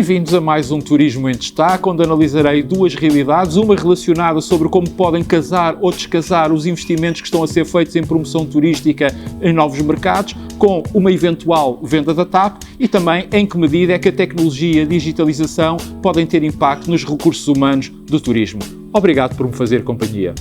Bem-vindos a mais um Turismo em Destaque, onde analisarei duas realidades, uma relacionada sobre como podem casar ou descasar os investimentos que estão a ser feitos em promoção turística em novos mercados, com uma eventual venda da TAP, e também em que medida é que a tecnologia e a digitalização podem ter impacto nos recursos humanos do turismo. Obrigado por me fazer companhia.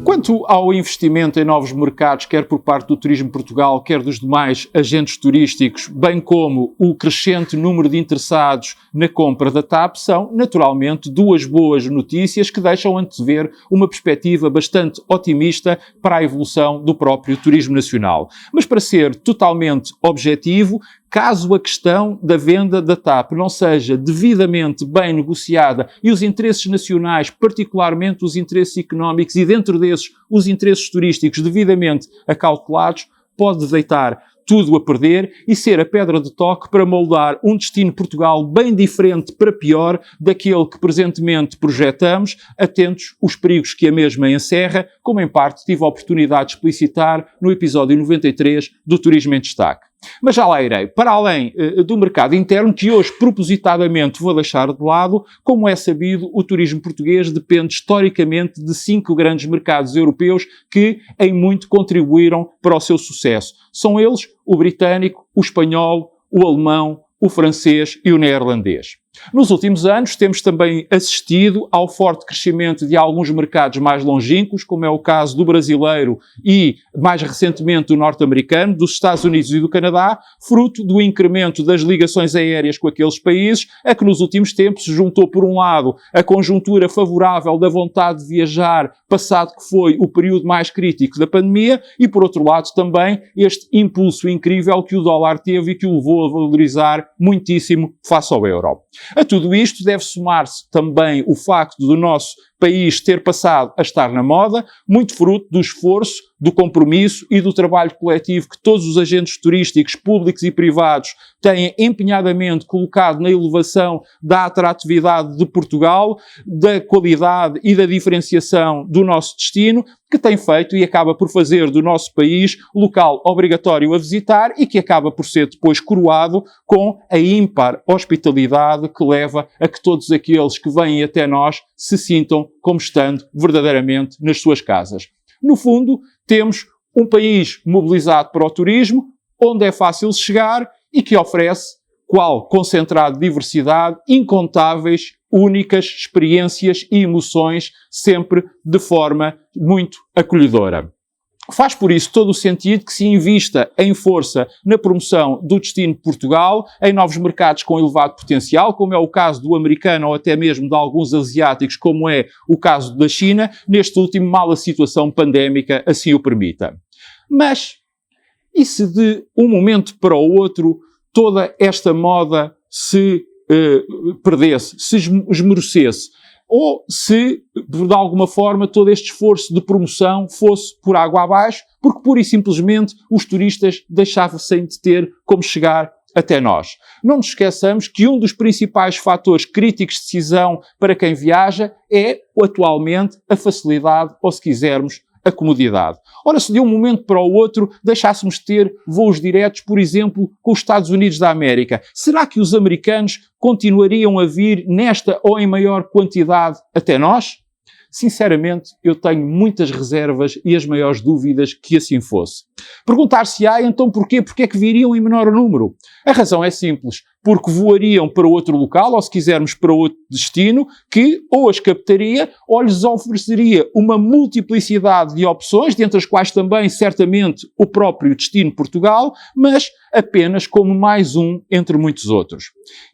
Quanto ao investimento em novos mercados, quer por parte do Turismo Portugal, quer dos demais agentes turísticos, bem como o crescente número de interessados na compra da TAP, são naturalmente duas boas notícias que deixam antever uma perspectiva bastante otimista para a evolução do próprio turismo nacional. Mas para ser totalmente objetivo, caso a questão da venda da TAP não seja devidamente bem negociada e os interesses nacionais, particularmente os interesses económicos e dentro desses os interesses turísticos devidamente acautelados, pode deitar tudo a perder e ser a pedra de toque para moldar um destino Portugal bem diferente para pior daquele que presentemente projetamos, atentos os perigos que a mesma encerra, como em parte tive a oportunidade de explicitar no episódio 93 do Turismo em Destaque. Mas já lá irei. Para além do mercado interno, que hoje propositadamente vou deixar de lado, como é sabido, o turismo português depende historicamente de 5 grandes mercados europeus que em muito contribuíram para o seu sucesso. São eles o britânico, o espanhol, o alemão, o francês e o neerlandês. Nos últimos anos temos também assistido ao forte crescimento de alguns mercados mais longínquos, como é o caso do brasileiro e, mais recentemente, do norte-americano, dos Estados Unidos e do Canadá, fruto do incremento das ligações aéreas com aqueles países, a que nos últimos tempos se juntou, por um lado, a conjuntura favorável da vontade de viajar, passado que foi o período mais crítico da pandemia, e, por outro lado, também este impulso incrível que o dólar teve e que o levou a valorizar muitíssimo face ao euro. A tudo isto deve somar-se também o facto do nosso país ter passado a estar na moda, muito fruto do esforço, do compromisso e do trabalho coletivo que todos os agentes turísticos, públicos e privados, têm empenhadamente colocado na elevação da atratividade de Portugal, da qualidade e da diferenciação do nosso destino, que tem feito e acaba por fazer do nosso país local obrigatório a visitar e que acaba por ser depois coroado com a ímpar hospitalidade que leva a que todos aqueles que vêm até nós se sintam como estando verdadeiramente nas suas casas. No fundo, temos um país mobilizado para o turismo, onde é fácil chegar e que oferece, qual concentrado de diversidade, incontáveis, únicas experiências e emoções, sempre de forma muito acolhedora. Faz por isso todo o sentido que se invista em força na promoção do destino de Portugal, em novos mercados com elevado potencial, como é o caso do americano ou até mesmo de alguns asiáticos, como é o caso da China, neste último mal a situação pandémica assim o permita. Mas, e se de um momento para o outro toda esta moda se perdesse, se esmorecesse? Ou se, de alguma forma, todo este esforço de promoção fosse por água abaixo, porque pura e simplesmente os turistas deixassem de ter como chegar até nós. Não nos esqueçamos que um dos principais fatores críticos de decisão para quem viaja é, atualmente, a facilidade, ou se quisermos, a comodidade. Ora, se de um momento para o outro deixássemos de ter voos diretos, por exemplo, com os Estados Unidos da América, será que os americanos continuariam a vir nesta ou em maior quantidade até nós? Sinceramente, eu tenho muitas reservas e as maiores dúvidas que assim fosse. Perguntar-se-á, então, porquê? Porque é que viriam em menor número? A razão é simples. Porque voariam para outro local, ou se quisermos para outro destino, que ou as captaria ou lhes ofereceria uma multiplicidade de opções, dentre as quais também, certamente, o próprio destino Portugal, mas apenas como mais um entre muitos outros.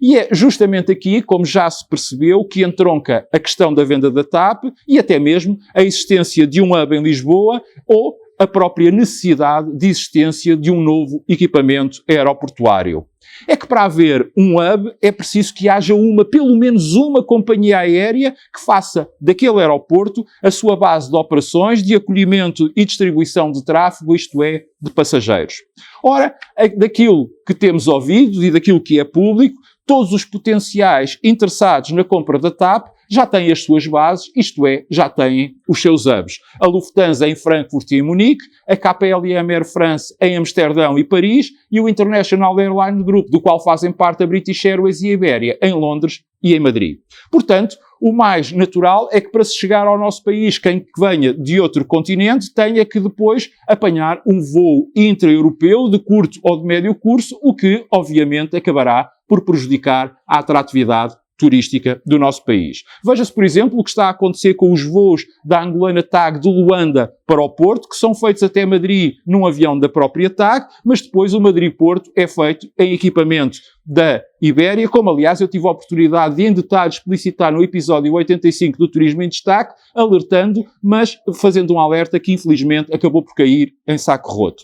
E é justamente aqui, como já se percebeu, que entronca a questão da venda da TAP e até mesmo a existência de um hub em Lisboa ou a própria necessidade de existência de um novo equipamento aeroportuário. É que para haver um hub é preciso que haja pelo menos uma companhia aérea que faça daquele aeroporto a sua base de operações, de acolhimento e distribuição de tráfego, isto é, de passageiros. Ora, daquilo que temos ouvido e daquilo que é público, todos os potenciais interessados na compra da TAP já têm as suas bases, isto é, já têm os seus hubs. A Lufthansa em Frankfurt e em Munique, a KPLM Air France em Amsterdão e Paris e o International Airline Group, do qual fazem parte a British Airways e a Iberia, em Londres e em Madrid. Portanto, o mais natural é que para se chegar ao nosso país, quem venha de outro continente tenha que depois apanhar um voo intra-europeu de curto ou de médio curso, o que, obviamente, acabará por prejudicar a atratividade turística do nosso país. Veja-se, por exemplo, o que está a acontecer com os voos da angolana TAG de Luanda para o Porto, que são feitos até Madrid num avião da própria TAG, mas depois o Madrid-Porto é feito em equipamento da Ibéria, como aliás eu tive a oportunidade de em detalhe explicitar no episódio 85 do Turismo em Destaque, alertando, mas fazendo um alerta que infelizmente acabou por cair em saco roto.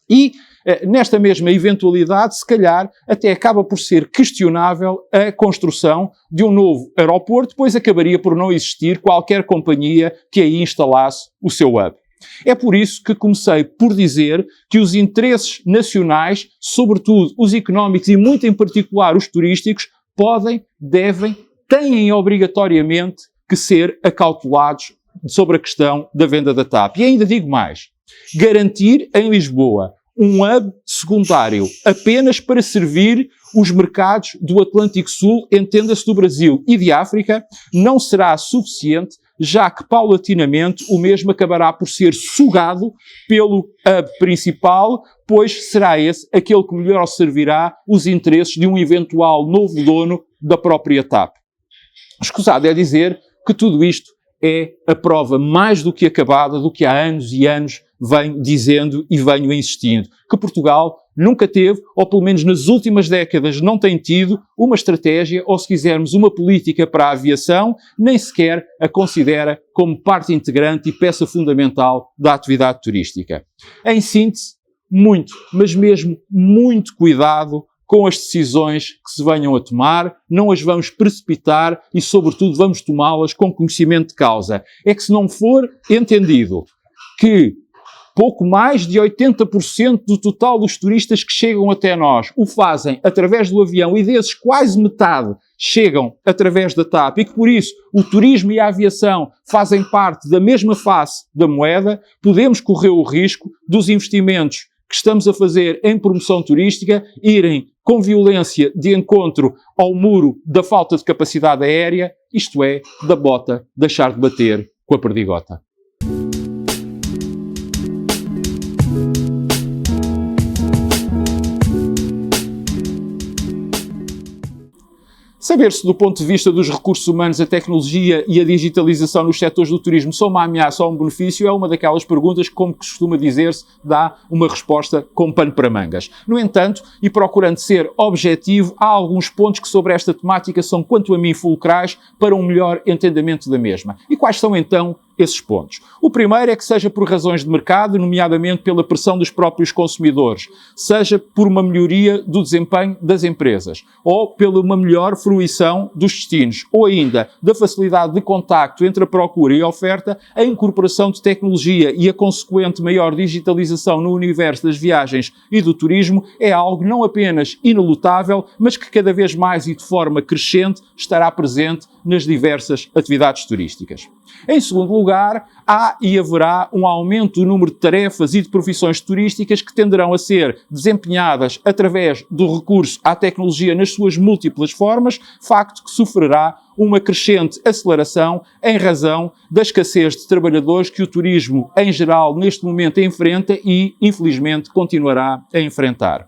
E, nesta mesma eventualidade, se calhar, até acaba por ser questionável a construção de um novo aeroporto, pois acabaria por não existir qualquer companhia que aí instalasse o seu hub. É por isso que comecei por dizer que os interesses nacionais, sobretudo os económicos e muito em particular os turísticos, podem, devem, têm obrigatoriamente que ser acautelados sobre a questão da venda da TAP. E ainda digo mais, garantir em Lisboa um hub secundário apenas para servir os mercados do Atlântico Sul, entenda-se do Brasil e de África, não será suficiente, já que paulatinamente o mesmo acabará por ser sugado pelo hub principal, pois será esse aquele que melhor servirá os interesses de um eventual novo dono da própria TAP. Escusado é dizer que tudo isto é a prova mais do que acabada do que há anos e anos venho dizendo e venho insistindo, que Portugal nunca teve, ou pelo menos nas últimas décadas não tem tido, uma estratégia, ou se quisermos, uma política para a aviação, nem sequer a considera como parte integrante e peça fundamental da atividade turística. Em síntese, muito, mas mesmo muito cuidado com as decisões que se venham a tomar, não as vamos precipitar e, sobretudo, vamos tomá-las com conhecimento de causa. É que se não for entendido que pouco mais de 80% do total dos turistas que chegam até nós o fazem através do avião e desses quase metade chegam através da TAP e que por isso o turismo e a aviação fazem parte da mesma face da moeda, podemos correr o risco dos investimentos que estamos a fazer em promoção turística irem com violência de encontro ao muro da falta de capacidade aérea, isto é, da bota deixar de bater com a perdigota. Saber se do ponto de vista dos recursos humanos a tecnologia e a digitalização nos setores do turismo são uma ameaça ou um benefício é uma daquelas perguntas que, como costuma dizer-se, dá uma resposta com pano para mangas. No entanto, e procurando ser objetivo, há alguns pontos que sobre esta temática são, quanto a mim, fulcrais para um melhor entendimento da mesma. E quais são então esses pontos? O primeiro é que seja por razões de mercado, nomeadamente pela pressão dos próprios consumidores, seja por uma melhoria do desempenho das empresas, ou pela uma melhor fruição dos destinos, ou ainda da facilidade de contacto entre a procura e a oferta, a incorporação de tecnologia e a consequente maior digitalização no universo das viagens e do turismo é algo não apenas inelutável, mas que cada vez mais e de forma crescente estará presente nas diversas atividades turísticas. Em segundo lugar, há e haverá um aumento do número de tarefas e de profissões turísticas que tenderão a ser desempenhadas através do recurso à tecnologia nas suas múltiplas formas, facto que sofrerá uma crescente aceleração em razão da escassez de trabalhadores que o turismo, em geral, neste momento enfrenta e, infelizmente, continuará a enfrentar.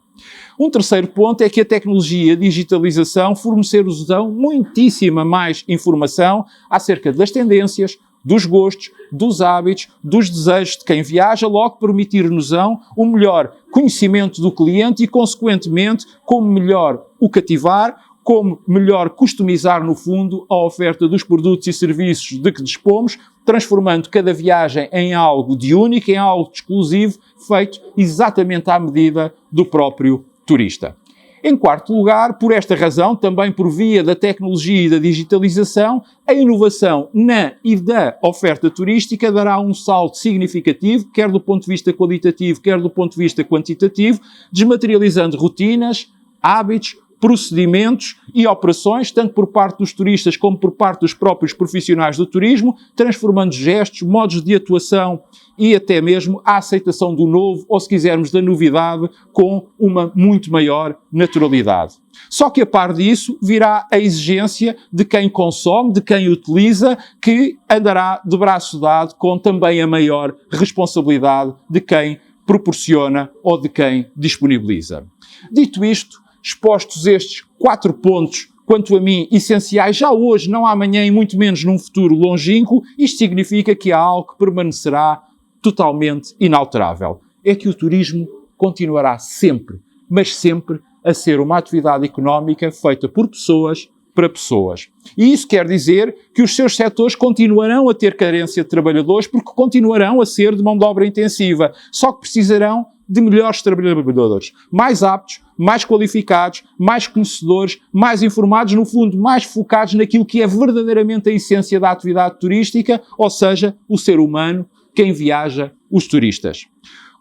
Um terceiro ponto é que a tecnologia e a digitalização fornecer-nos-ão muitíssima mais informação acerca das tendências, dos gostos, dos hábitos, dos desejos de quem viaja, logo permitir-nos-ão um melhor conhecimento do cliente e, consequentemente, como melhor o cativar, como melhor customizar, no fundo, a oferta dos produtos e serviços de que dispomos, transformando cada viagem em algo de único, em algo de exclusivo, feito exatamente à medida do próprio turista. Em quarto lugar, por esta razão, também por via da tecnologia e da digitalização, a inovação na e da oferta turística dará um salto significativo, quer do ponto de vista qualitativo, quer do ponto de vista quantitativo, desmaterializando rotinas, hábitos, procedimentos e operações, tanto por parte dos turistas como por parte dos próprios profissionais do turismo, transformando gestos, modos de atuação e até mesmo a aceitação do novo, ou se quisermos da novidade, com uma muito maior naturalidade. Só que a par disso virá a exigência de quem consome, de quem utiliza, que andará de braço dado com também a maior responsabilidade de quem proporciona ou de quem disponibiliza. Dito isto, expostos estes 4 pontos, quanto a mim, essenciais, já hoje, não amanhã e muito menos num futuro longínquo, isto significa que há algo que permanecerá totalmente inalterável. É que o turismo continuará sempre, mas sempre, a ser uma atividade económica feita por pessoas para pessoas. E isso quer dizer que os seus setores continuarão a ter carência de trabalhadores porque continuarão a ser de mão de obra intensiva, só que precisarão de melhores trabalhadores, mais aptos, mais qualificados, mais conhecedores, mais informados, no fundo, mais focados naquilo que é verdadeiramente a essência da atividade turística, ou seja, o ser humano, quem viaja, os turistas.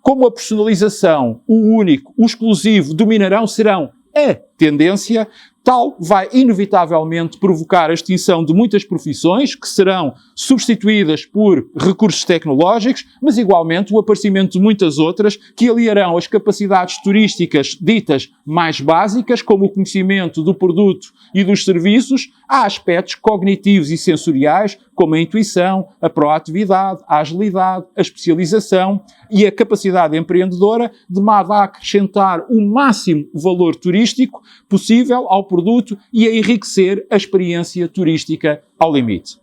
Como a personalização, o único, o exclusivo, dominarão, serão a tendência, tal vai inevitavelmente provocar a extinção de muitas profissões que serão substituídas por recursos tecnológicos, mas igualmente o aparecimento de muitas outras que aliarão as capacidades turísticas ditas mais básicas, como o conhecimento do produto e dos serviços, a aspectos cognitivos e sensoriais, como a intuição, a proatividade, a agilidade, a especialização e a capacidade empreendedora, de modo a acrescentar o máximo valor turístico possível ao produto e a enriquecer a experiência turística ao limite.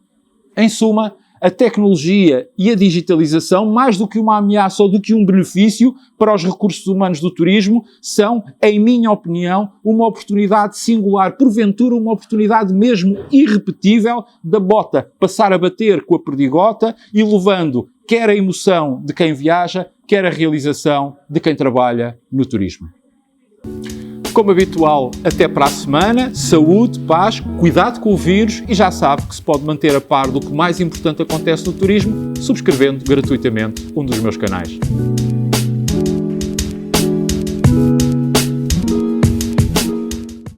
Em suma, a tecnologia e a digitalização, mais do que uma ameaça ou do que um benefício para os recursos humanos do turismo, são, em minha opinião, uma oportunidade singular, porventura uma oportunidade mesmo irrepetível da bota passar a bater com a perdigota e levando quer a emoção de quem viaja, quer a realização de quem trabalha no turismo. Como habitual, até para a semana. Saúde, paz, cuidado com o vírus e já sabe que se pode manter a par do que mais importante acontece no turismo subscrevendo gratuitamente um dos meus canais.